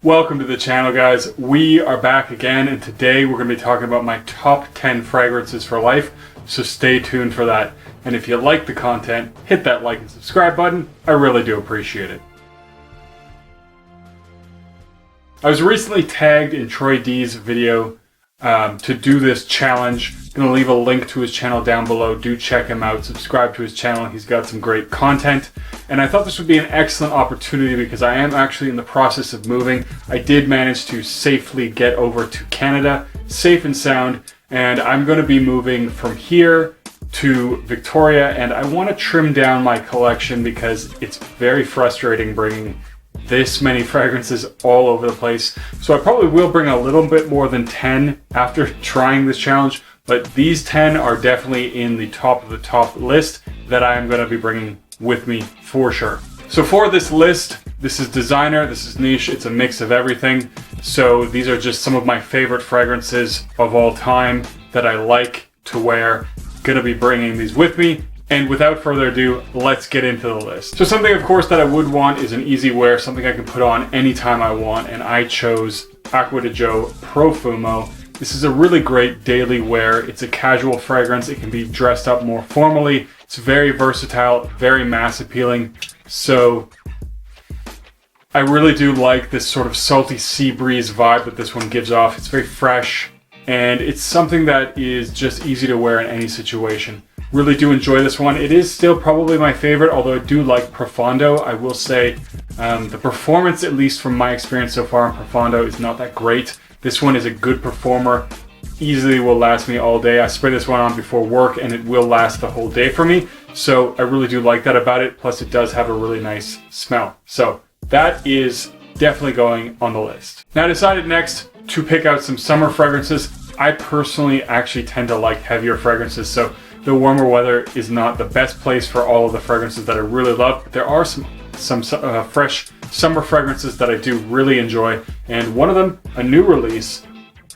Welcome to the channel, guys. We are back again, and today we're going to be talking about my top 10 fragrances for life, so stay tuned for that. And if you like the content, hit that like and subscribe button. I really do appreciate it. I was recently tagged in Troy D's video to do this challenge. I'm going to leave a link to his channel down below. Do check him out. Subscribe to his channel. He's got some great content. And I thought this would be an excellent opportunity because I am actually in the process of moving. I did manage to safely get over to Canada, safe and sound. And I'm going to be moving from here to Victoria. And I want to trim down my collection because it's very frustrating bringing this many fragrances all over the place. So I probably will bring a little bit more than 10 after trying this challenge, but these 10 are definitely in the top of the top list that I am going to be bringing with me for sure. So for this list, this is designer, this is niche, it's a mix of everything. So these are just some of my favorite fragrances of all time that I like to wear. Gonna be bringing these with me. And without further ado, let's get into the list. So something, of course, that I would want is an easy wear, something I can put on anytime I want, and I chose Acqua di Gio Profumo. This is a really great daily wear. It's a casual fragrance. It can be dressed up more formally. It's very versatile, very mass appealing. So I really do like this sort of salty sea breeze vibe that this one gives off. It's very fresh, and it's something that is just easy to wear in any situation. Really do enjoy this one. It is still probably my favorite, although I do like Profondo. I will say the performance, at least from my experience so far in Profondo, is not that great. This one is a good performer. Easily will last me all day. I spray this one on before work and it will last the whole day for me. So I really do like that about it. Plus it does have a really nice smell. So that is definitely going on the list. Now I decided next to pick out some summer fragrances. I personally actually tend to like heavier fragrances. So the warmer weather is not the best place for all of the fragrances that I really love, but there are some fresh summer fragrances that I do really enjoy. And one of them, a new release,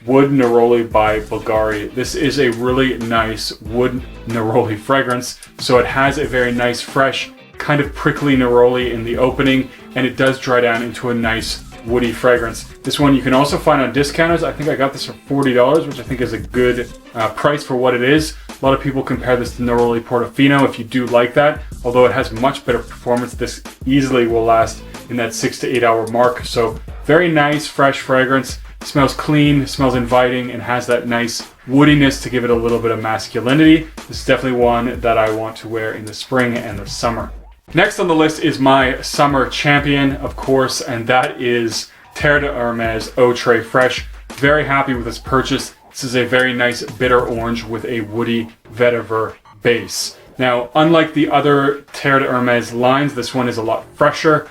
Wood Neroli by Bulgari. This is a really nice wood neroli fragrance. So it has a very nice, fresh, kind of prickly neroli in the opening, and it does dry down into a nice woody fragrance. This one you can also find on discounters. I think I got this for $40, which I think is a good price for what it is. A lot of people compare this to Neroli Portofino if you do like that. Although it has much better performance, this easily will last in that 6 to 8 hour mark. So very nice, fresh fragrance. Smells clean, smells inviting, and has that nice woodiness to give it a little bit of masculinity. This is definitely one that I want to wear in the spring and the summer. Next on the list is my summer champion, of course, and that is Terre d'Hermes Eau Très Fresh. Very happy with this purchase. This is a very nice bitter orange with a woody vetiver base. Now, unlike the other Terre d'Hermes lines, this one is a lot fresher.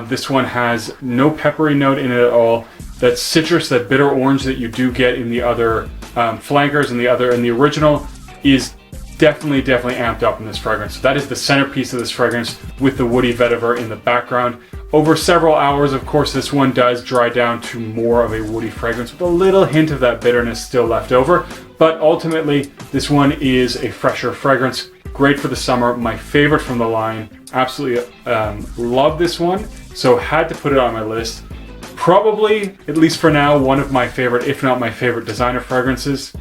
This one has no peppery note in it at all. That citrus, that bitter orange that you do get in the other flankers and the original is definitely amped up in this fragrance. So that is the centerpiece of this fragrance with the woody vetiver in the background. Over several hours, of course, this one does dry down to more of a woody fragrance with a little hint of that bitterness still left over. But ultimately, this one is a fresher fragrance. Great for the summer. My favorite from the line. Absolutely love this one. So had to put it on my list. Probably, at least for now, one of my favorite, if not my favorite designer fragrances.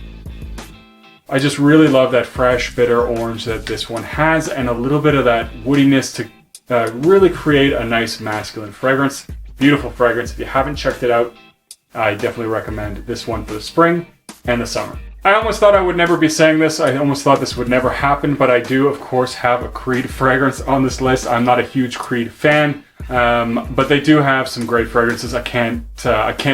I just really love that fresh, bitter orange that this one has, and a little bit of that woodiness to really create a nice masculine fragrance. Beautiful fragrance. If you haven't checked it out, I definitely recommend this one for the spring and the summer. I almost thought I would never be saying this. I almost thought this would never happen, but I do, of course, have a Creed fragrance on this list. I'm not a huge Creed fan, but they do have some great fragrances. I can't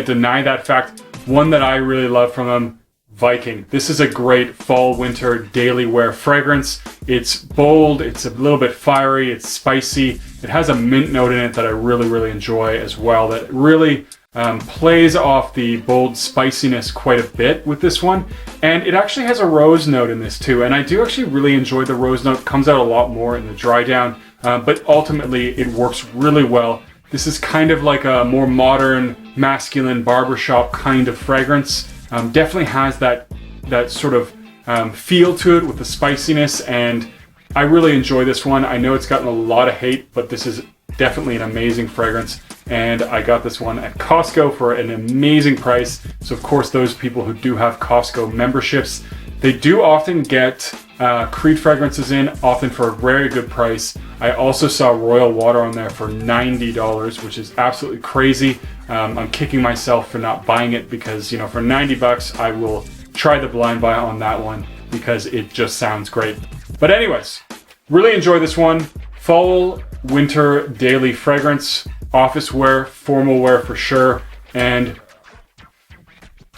deny that fact. One that I really love from them, Viking. This is a great fall winter daily wear fragrance. It's bold, it's a little bit fiery, it's spicy. It has a mint note in it that I really enjoy as well, that really plays off the bold spiciness quite a bit with this one. And it actually has a rose note in this too, and I do actually really enjoy the rose note. It comes out a lot more in the dry down, but ultimately it works really well. This is kind of like a more modern, masculine barbershop kind of fragrance. Definitely has that sort of feel to it with the spiciness, and I really enjoy this one. I know it's gotten a lot of hate, but this is definitely an amazing fragrance. and I got this one at Costco for an amazing price. So of course, those people who do have Costco memberships, they do often get Creed fragrances in, often for a very good price. I also saw Royal Water on there for $90, which is absolutely crazy. I'm kicking myself for not buying it because, you know, for 90 bucks, I will try the blind buy on that one because it just sounds great. But anyways, really enjoy this one. Fall, winter, daily fragrance, office wear, formal wear for sure. And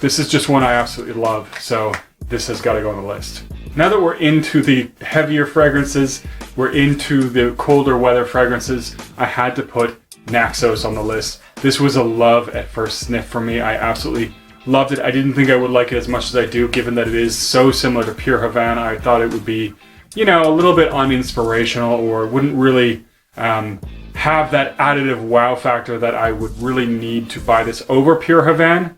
this is just one I absolutely love. So this has got to go on the list. Now that we're into the heavier fragrances, we're into the colder weather fragrances, I had to put Naxos on the list. This was a love at first sniff for me. I absolutely loved it. I didn't think I would like it as much as I do, given that it is so similar to Pure Havana. I thought it would be, you know, a little bit uninspirational, or wouldn't really have that additive wow factor that I would really need to buy this over Pure Havana.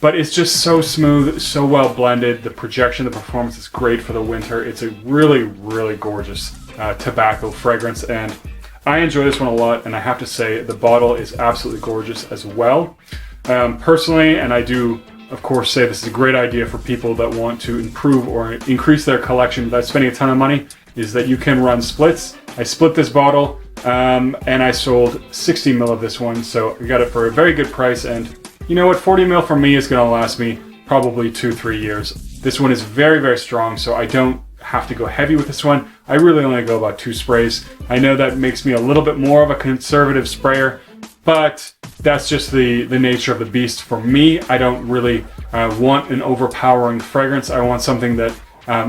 But it's just so smooth, so well blended. The projection, the performance is great for the winter. It's a really, really gorgeous tobacco fragrance, and I enjoy this one a lot. And I have to say, the bottle is absolutely gorgeous as well. Personally, and I do, of course, say this is a great idea for people that want to improve or increase their collection without spending a ton of money, is that you can run splits. I split this bottle, and I sold 60 ml of this one, so I got it for a very good price. And you know what, 40 ml for me is going to last me probably 2-3 years. This one is very, very strong, so I don't have to go heavy with this one. I really only go about 2 sprays. I know that makes me a little bit more of a conservative sprayer, but that's just the nature of the beast for me. I don't really want an overpowering fragrance. I want something that,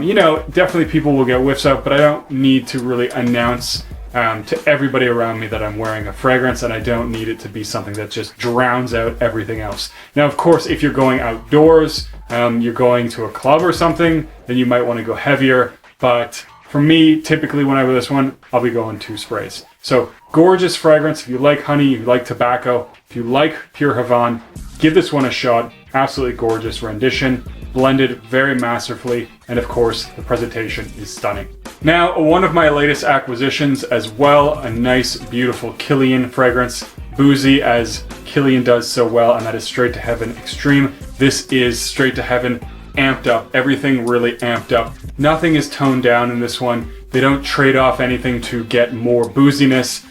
you know, definitely people will get whiffs of, but I don't need to really announce to everybody around me that I'm wearing a fragrance, and I don't need it to be something that just drowns out everything else. Now, of course, if you're going outdoors, you're going to a club or something, then you might want to go heavier. But for me, typically when I wear this one, I'll be going 2 sprays. So gorgeous fragrance. If you like honey, if you like tobacco, if you like Pure Havana, give this one a shot. Absolutely gorgeous rendition, blended very masterfully, and of course, the presentation is stunning. Now, one of my latest acquisitions as well, a nice, beautiful Kilian fragrance, boozy as Kilian does so well, and that is Straight to Heaven Extreme. This is Straight to Heaven amped up, everything really amped up. Nothing is toned down in this one. They don't trade off anything to get more booziness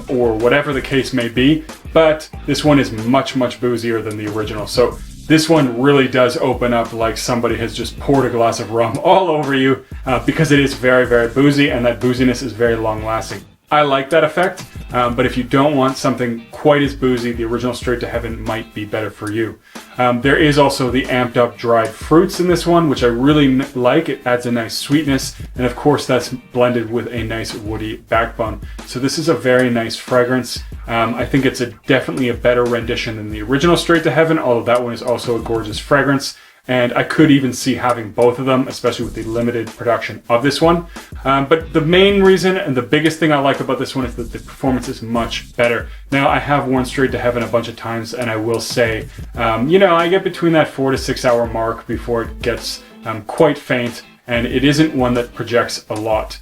or whatever the case may be, but this one is much, much boozier than the original. So this one really does open up like somebody has just poured a glass of rum all over you because it is very, very boozy, and that booziness is very long lasting. I like that effect, but if you don't want something quite as boozy, the original Straight to Heaven might be better for you. There is also the amped up dried fruits in this one, which I really like. It adds a nice sweetness, and of course that's blended with a nice woody backbone. So this is a very nice fragrance. I think it's definitely a better rendition than the original Straight to Heaven, although that one is also a gorgeous fragrance. And I could even see having both of them, especially with the limited production of this one. But the main reason and the biggest thing I like about this one is that the performance is much better. Now, I have worn Straight to Heaven a bunch of times, and I will say, you know, I get between that 4 to 6 hour mark before it gets quite faint, and it isn't one that projects a lot.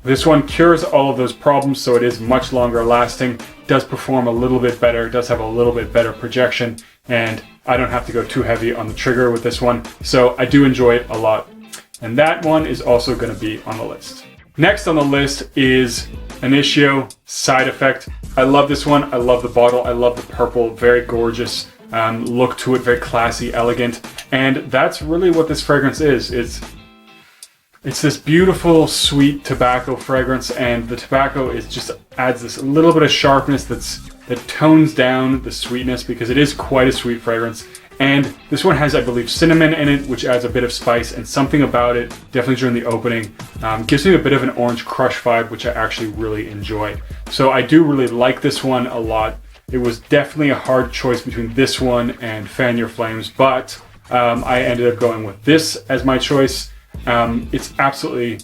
This one cures all of those problems, so it is much longer lasting, does perform a little bit better, does have a little bit better projection, and I don't have to go too heavy on the trigger with this one, so I do enjoy it a lot. And that one is also going to be on the list. Next on the list is Initio Side Effect. I love this one. I love the bottle. I love the purple, very gorgeous look to it, very classy, elegant. And that's really what this fragrance is. It's this beautiful, sweet tobacco fragrance, and the tobacco is just adds this little bit of sharpness that tones down the sweetness, because it is quite a sweet fragrance. And this one has, I believe, cinnamon in it, which adds a bit of spice, and something about it, definitely during the opening, gives me a bit of an orange crush vibe, which I actually really enjoy. So I do really like this one a lot. It was definitely a hard choice between this one and Fan Your Flames, but I ended up going with this as my choice. It's absolutely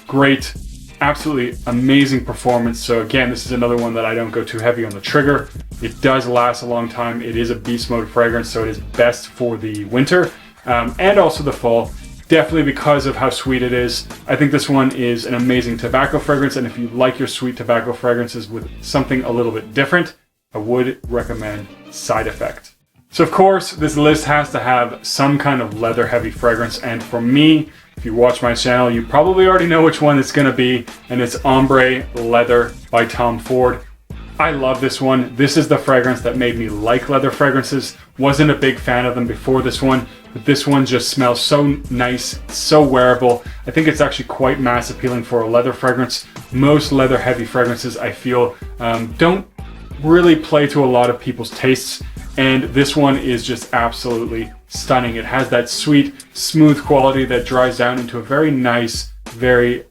great, absolutely amazing performance. So again, this is another one that I don't go too heavy on the trigger. It does last a long time. It is a beast mode fragrance, so it is best for the winter and also the fall. Definitely because of how sweet it is. I think this one is an amazing tobacco fragrance, and if you like your sweet tobacco fragrances with something a little bit different, I would recommend Side Effect. So of course, this list has to have some kind of leather heavy fragrance, and for me, if you watch my channel, you probably already know which one it's gonna be, and it's Ombre Leather by Tom Ford. I love this one. This is the fragrance that made me like leather fragrances. Wasn't a big fan of them before this one, but this one just smells so nice, so wearable. I think it's actually quite mass appealing for a leather fragrance. Most leather heavy fragrances, I feel, don't really play to a lot of people's tastes, and this one is just absolutely stunning. It has that sweet, smooth quality that dries down into a very nice, very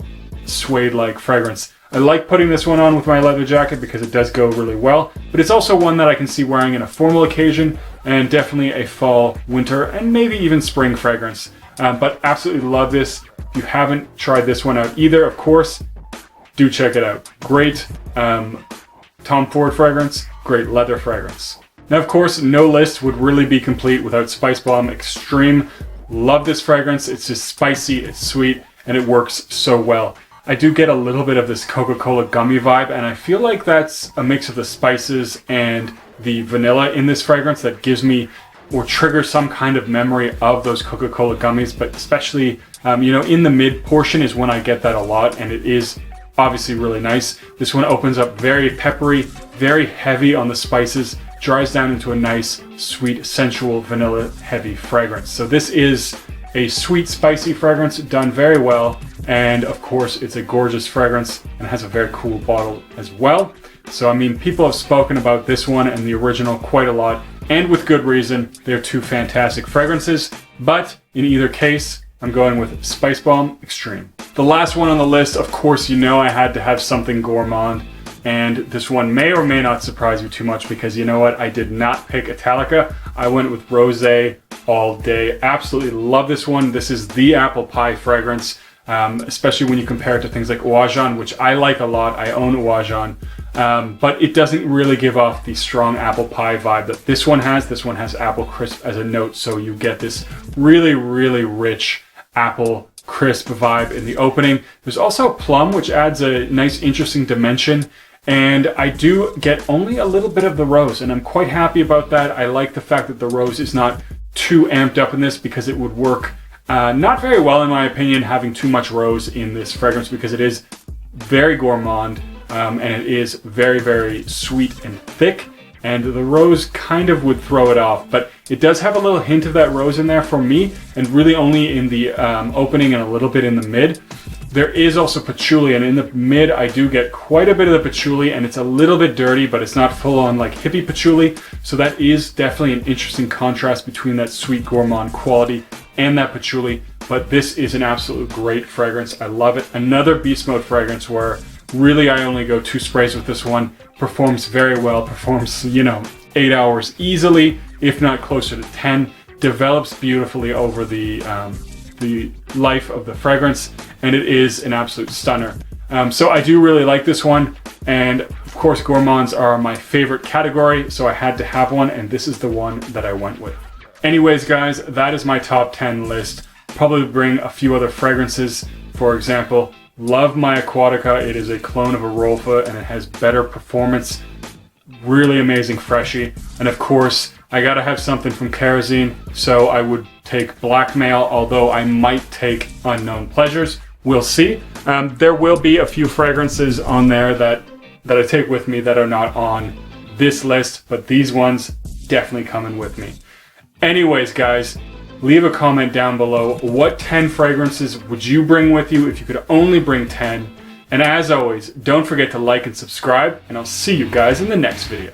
suede-like fragrance. I like putting this one on with my leather jacket because it does go really well, but it's also one that I can see wearing in a formal occasion and definitely a fall, winter, and maybe even spring fragrance. But absolutely love this. If you haven't tried this one out either, of course, do check it out. Great Tom Ford fragrance, great leather fragrance. Now, of course, no list would really be complete without Spice Bomb Extreme. Love this fragrance. It's just spicy, it's sweet, and it works so well. I do get a little bit of this Coca-Cola gummy vibe, and I feel like that's a mix of the spices and the vanilla in this fragrance that gives me or triggers some kind of memory of those Coca-Cola gummies, but especially, in the mid portion is when I get that a lot, and it is obviously really nice. This one opens up very peppery, very heavy on the spices, dries down into a nice, sweet, sensual, vanilla heavy fragrance. So this is a sweet, spicy fragrance done very well. And of course, it's a gorgeous fragrance and has a very cool bottle as well. So, I mean, people have spoken about this one and the original quite a lot, and with good reason. They're two fantastic fragrances, but in either case, I'm going with Spice Bomb Extreme. The last one on the list, of course, I had to have something gourmand, and this one may or may not surprise you too much because you know what? I did not pick Italica. I went with Rosé all day. Absolutely love this one. This is the apple pie fragrance. Especially when you compare it to things like Ouajan, which I like a lot. I own Ouajan, but it doesn't really give off the strong apple pie vibe that this one has. This one has apple crisp as a note, so you get this really, really rich apple crisp vibe in the opening. There's also plum, which adds a nice, interesting dimension, and I do get only a little bit of the rose, and I'm quite happy about that. I like the fact that the rose is not too amped up in this because it would work not very well, in my opinion, having too much rose in this fragrance because it is very gourmand and it is very, very sweet and thick, and the rose kind of would throw it off, but it does have a little hint of that rose in there for me, and really only in the opening and a little bit in the mid. There is also patchouli, and in the mid I do get quite a bit of the patchouli, and it's a little bit dirty, but it's not full on like hippie patchouli, so that is definitely an interesting contrast between that sweet gourmand quality and that patchouli. But this is an absolute great fragrance. I love it. Another beast mode fragrance where really I only go 2 sprays with this one. Performs very well, performs 8 hours easily, if not closer to 10. Develops beautifully over the life of the fragrance, and it is an absolute stunner. So I do really like this one, and of course gourmands are my favorite category, so I had to have one, and this is the one that I went with. Anyways, guys, that is my top 10 list. Probably bring a few other fragrances. For example, love my Aquatica. It is a clone of a Rolfa, and it has better performance. Really amazing freshie. And of course, I gotta have something from Kerosene, so I would take Blackmail, although I might take Unknown Pleasures. We'll see. There will be a few fragrances on there that I take with me that are not on this list, but these ones definitely coming with me. Anyways, guys, leave a comment down below. What 10 fragrances would you bring with you if you could only bring 10? And as always, don't forget to like and subscribe, and I'll see you guys in the next video.